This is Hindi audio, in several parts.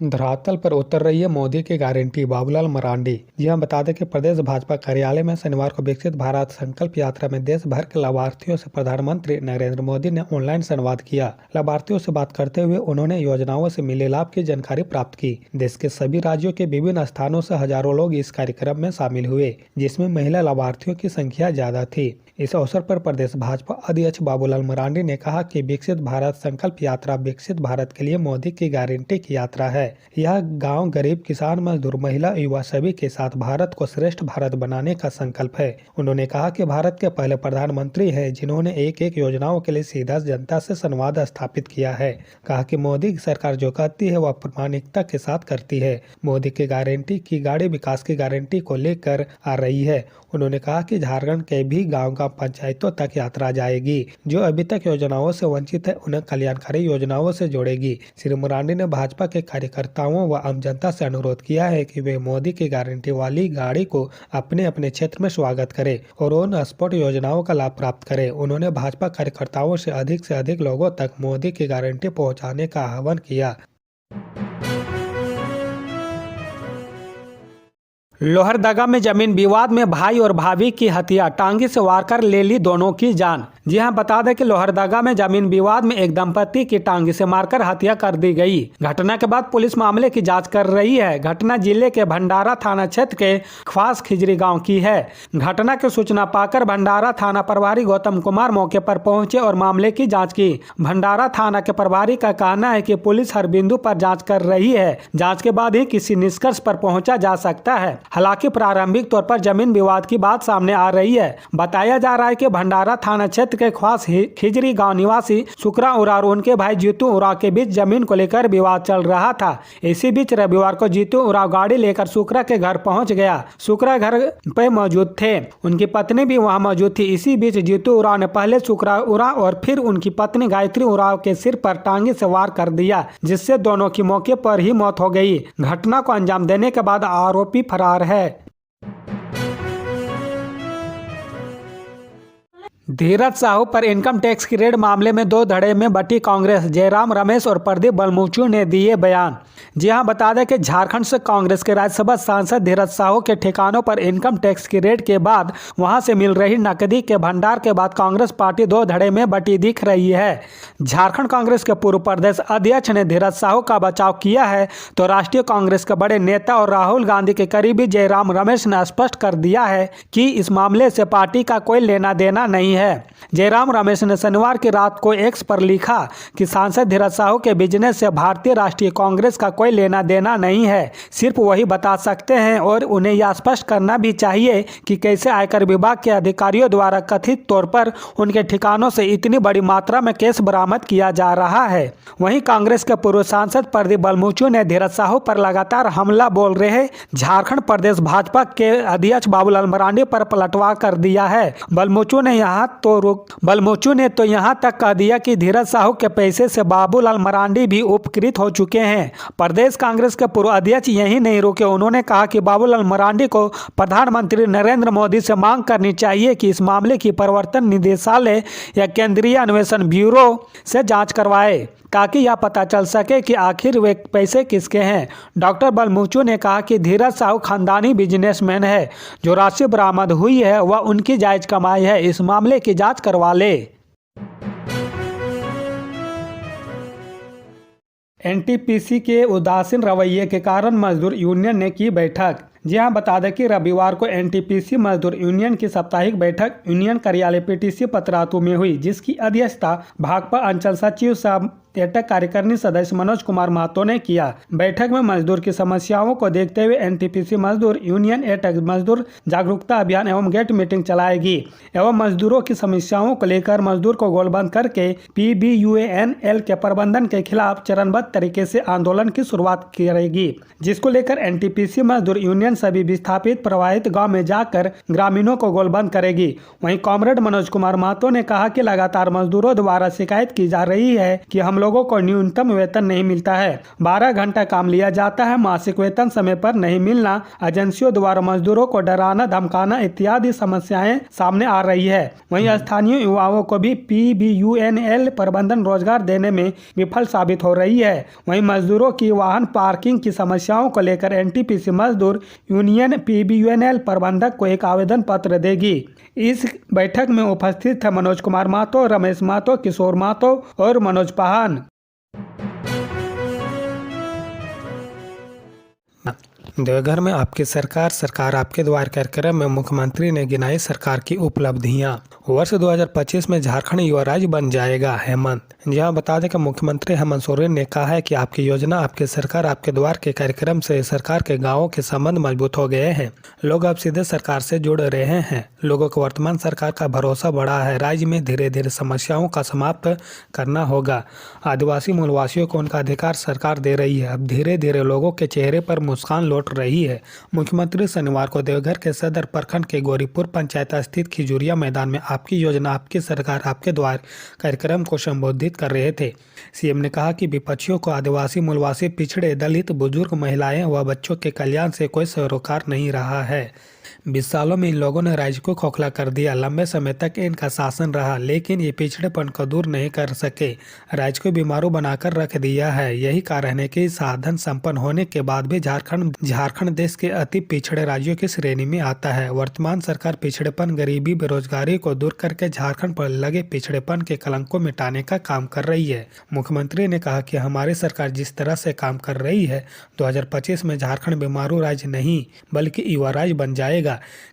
धरातल पर उतर रही है मोदी की गारंटी। बाबूलाल मरांडी। जी हां, बता दें कि प्रदेश भाजपा कार्यालय में शनिवार को विकसित भारत संकल्प यात्रा में देश भर के लाभार्थियों से प्रधानमंत्री नरेंद्र मोदी ने ऑनलाइन संवाद किया। लाभार्थियों से बात करते हुए उन्होंने योजनाओं से मिले लाभ की जानकारी प्राप्त की। देश के सभी राज्यों के विभिन्न स्थानों से हजारों लोग इस कार्यक्रम में शामिल हुए, जिसमें महिला लाभार्थियों की संख्या ज्यादा थी। इस अवसर पर प्रदेश भाजपा अध्यक्ष बाबूलाल मरांडी ने कहा कि विकसित भारत संकल्प यात्रा विकसित भारत के लिए मोदी की गारंटी की यात्रा है। यह गांव, गरीब, किसान, मजदूर, महिला, युवा सभी के साथ भारत को श्रेष्ठ भारत बनाने का संकल्प है। उन्होंने कहा कि भारत के पहले प्रधानमंत्री हैं जिन्होंने एक एक योजनाओं के लिए सीधा जनता से संवाद स्थापित किया है। कहा कि मोदी सरकार जो कहती है वह प्रामाणिकता के साथ करती है। मोदी की गारंटी की गाड़ी विकास की गारंटी को लेकर आ रही है। उन्होंने कहा कि झारखंड के भी गांव पंचायतों तक यात्रा जाएगी। जो अभी तक योजनाओं से वंचित है उन्हें कल्याणकारी योजनाओं से जोड़ेगी। श्री मरांडी ने भाजपा के कार्यकर्ताओं व आम जनता से अनुरोध किया है कि वे मोदी की गारंटी वाली गाड़ी को अपने अपने क्षेत्र में स्वागत करें और उन स्पॉट योजनाओं का लाभ प्राप्त करें। उन्होंने भाजपा कार्यकर्ताओं से अधिक लोगों तक मोदी की गारंटी पहुँचाने का आह्वान किया। लोहरदगा में जमीन विवाद में भाई और भाभी की हत्या, टांगी से वार कर ले ली दोनों की जान। जी हां, बता दें कि लोहरदगा में जमीन विवाद में एक दंपति की टांगी से मारकर हत्या कर दी गई। घटना के बाद पुलिस मामले की जांच कर रही है। घटना जिले के भंडारा थाना क्षेत्र के ख्वास खिजरी गांव की है। घटना की सूचना पाकर भंडारा थाना प्रभारी गौतम कुमार मौके पर पहुंचे और मामले की जाँच की। भंडारा थाना के प्रभारी का कहना है कि पुलिस हर बिंदु पर जाँच कर रही है। जाँच के बाद ही किसी निष्कर्ष पर पहुँचा जा सकता है। हालांकि प्रारंभिक तौर पर जमीन विवाद की बात सामने आ रही है। बताया जा रहा है कि भंडारा थाना क्षेत्र के ख्वास खिजरी गांव निवासी शुक्रा उराव और उनके भाई जीतू उराव के बीच जमीन को लेकर विवाद चल रहा था। इसी बीच रविवार को जीतू उराव गाड़ी लेकर शुक्रा के घर पहुंच गया। शुक्रा घर पे मौजूद थे, उनकी पत्नी भी वहां मौजूद थी। इसी बीच जीतू उराव ने पहले शुक्रा उराव और फिर उनकी पत्नी गायत्री उराव के सिर पर टांगी से वार कर दिया, जिससे दोनों की मौके पर ही मौत हो गई। घटना को अंजाम देने के बाद आरोपी फरार है। धीरज साहू पर इनकम टैक्स की रेड मामले में दो धड़े में बटी कांग्रेस। जयराम रमेश और प्रदीप बलमुचू ने दिए बयान। जी हां, बता दें कि झारखंड से कांग्रेस के राज्यसभा सांसद धीरज साहू के ठिकानों पर इनकम टैक्स की रेड के बाद वहां से मिल रही नकदी के भंडार के बाद कांग्रेस पार्टी दो धड़े में बटी दिख रही है। झारखंड कांग्रेस के पूर्व प्रदेश अध्यक्ष ने धीरज साहू का बचाव किया है, तो राष्ट्रीय कांग्रेस के बड़े नेता और राहुल गांधी के करीबी जयराम रमेश ने स्पष्ट कर दिया है कि इस मामले से पार्टी का कोई लेना देना नहीं है। जयराम रमेश ने शनिवार की रात को एक्स पर लिखा कि सांसद धीरज साहू के बिजनेस से भारतीय राष्ट्रीय कांग्रेस का कोई लेना देना नहीं है, सिर्फ वही बता सकते हैं और उन्हें यह स्पष्ट करना भी चाहिए कि कैसे आयकर विभाग के अधिकारियों द्वारा कथित तौर पर उनके ठिकानों से इतनी बड़ी मात्रा में कैश बरामद किया जा रहा है। वहीं कांग्रेस के पूर्व सांसद प्रदीप बलमुचू ने धीरज साहू पर लगातार हमला बोल रहे झारखंड प्रदेश भाजपा के अध्यक्ष बाबूलाल मरांडी पर पलटवार कर दिया है। बलमुचू ने तो यहाँ तक कह दिया कि धीरज साहू के पैसे से बाबूलाल मरांडी भी उपकृत हो चुके हैं। प्रदेश कांग्रेस के पूर्व अध्यक्ष यही नहीं रुके, उन्होंने कहा कि बाबूलाल मरांडी को प्रधानमंत्री नरेंद्र मोदी से मांग करनी चाहिए कि इस मामले की प्रवर्तन निदेशालय या केंद्रीय अन्वेषण ब्यूरो से जांच करवाए, ताकि यह पता चल सके कि आखिर वे पैसे किसके हैं। डॉक्टर बलमुचू ने कहा कि धीरज साहू खानदानी बिजनेसमैन है, जो राशि बरामद हुई है वह उनकी जायज कमाई है, इस मामले की जांच करवा ले। एनटीपीसी के उदासीन रवैये के कारण मजदूर यूनियन ने की बैठक। जी हां, बता दें कि रविवार को एनटीपीसी मजदूर यूनियन की साप्ताहिक बैठक यूनियन कार्यालय पीटीसी पतरातू में हुई, जिसकी अध्यक्षता भाकपा अंचल सचिव सह एटक कार्यकारिणी सदस्य मनोज कुमार महतो ने किया। बैठक में मजदूर की समस्याओं को देखते हुए एनटीपीसी मजदूर यूनियन एटक मजदूर जागरूकता अभियान एवं गेट मीटिंग चलाएगी एवं मजदूरों की समस्याओं को लेकर मजदूर को गोलबंद करके PBUANL के प्रबंधन के खिलाफ चरणबद्ध तरीके से आंदोलन की शुरुआत करेगी, जिसको लेकर एनटीपीसी मजदूर यूनियन यूनियन सभी विस्थापित प्रभावित गांव में जाकर ग्रामीणों को गोलबंद करेगी। वहीं कॉमरेड मनोज कुमार महतो ने कहा कि लगातार मजदूरों द्वारा शिकायत की जा रही है कि हम लोगों को न्यूनतम वेतन नहीं मिलता है, 12 घंटा काम लिया जाता है, मासिक वेतन समय पर नहीं मिलना, एजेंसियों द्वारा मजदूरों को डराना धमकाना इत्यादि समस्याएं सामने आ रही है। वहीं स्थानीय युवाओं को भी PBUNL प्रबंधन रोजगार देने में विफल साबित हो रही है। वहीं मजदूरों की वाहन पार्किंग की समस्याओं को लेकर NTPC मजदूर यूनियन PBUNL प्रबंधक को एक आवेदन पत्र देगी। इस बैठक में उपस्थित थे मनोज कुमार महतो, रमेश महतो, किशोर महतो और मनोज पाहन। देवघर में आपकी सरकार, सरकार आपके द्वार कार्यक्रम में मुख्यमंत्री ने गिनाई सरकार की उपलब्धियां। वर्ष 2025 में झारखंड युवा राज्य बन जाएगा, हेमंत। जहां बता दें कि मुख्यमंत्री हेमंत सोरेन ने कहा है कि आपकी योजना आपकी सरकार आपके द्वार के कार्यक्रम से सरकार के गांवों के संबंध मजबूत हो गए हैं। लोग अब सीधे सरकार से जुड़ रहे हैं। लोगों को वर्तमान सरकार का भरोसा बढ़ा है। राज्य में धीरे धीरे समस्याओं का समाप्त करना होगा। आदिवासी मूलवासियों को उनका अधिकार सरकार दे रही है। अब धीरे धीरे लोगों के चेहरे पर मुस्कान लौट रही है। मुख्यमंत्री शनिवार को देवघर के सदर प्रखंड के गौरीपुर पंचायत स्थित खिजूरिया मैदान में आपकी योजना आपकी सरकार आपके द्वार कार्यक्रम को संबोधित कर रहे थे। सीएम ने कहा कि विपक्षियों को आदिवासी मूलवासी पिछड़े दलित बुजुर्ग महिलाएं व बच्चों के कल्याण से कोई सरोकार नहीं रहा है। 20 सालों में इन लोगों ने राज्य को खोखला कर दिया। लंबे समय तक इनका शासन रहा, लेकिन ये पिछड़ेपन को दूर नहीं कर सके। राज्य को बीमारू बनाकर रख दिया है। यही कारण है कि साधन संपन्न होने के बाद भी झारखंड देश के अति पिछड़े राज्यों की श्रेणी में आता है। वर्तमान सरकार पिछड़ेपन, गरीबी, बेरोजगारी को दूर करके झारखंड पर लगे पिछड़ेपन के कलंक को मिटाने का काम कर रही है। मुख्यमंत्री ने कहा कि हमारी सरकार जिस तरह से काम कर रही है, 2025 में झारखंड बीमारू राज्य नहीं बल्कि युवा राज्य बन जाएगा।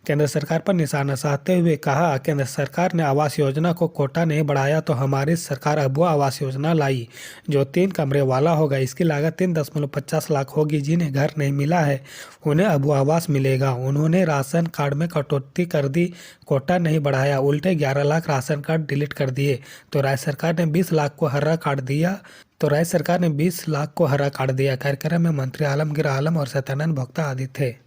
केंद्र सरकार पर निशाना साधते हुए कहा, केंद्र सरकार ने आवास योजना को कोटा नहीं बढ़ाया तो हमारी सरकार अबुआ आवास योजना लाई, जो 3 कमरे वाला होगा। इसकी लागत 3.50 लाख होगी। जिन्हें घर नहीं मिला है उन्हें अबुआ आवास मिलेगा। उन्होंने राशन कार्ड में कटौती कर दी, कोटा नहीं बढ़ाया, उल्टे 11 लाख राशन कार्ड डिलीट कर दिए। तो राज्य सरकार ने 20 लाख को हरा कार्ड दिया। कार्यक्रम में मंत्री आलमगीर आलम और सत्यानंद भोक्ता आदि थे।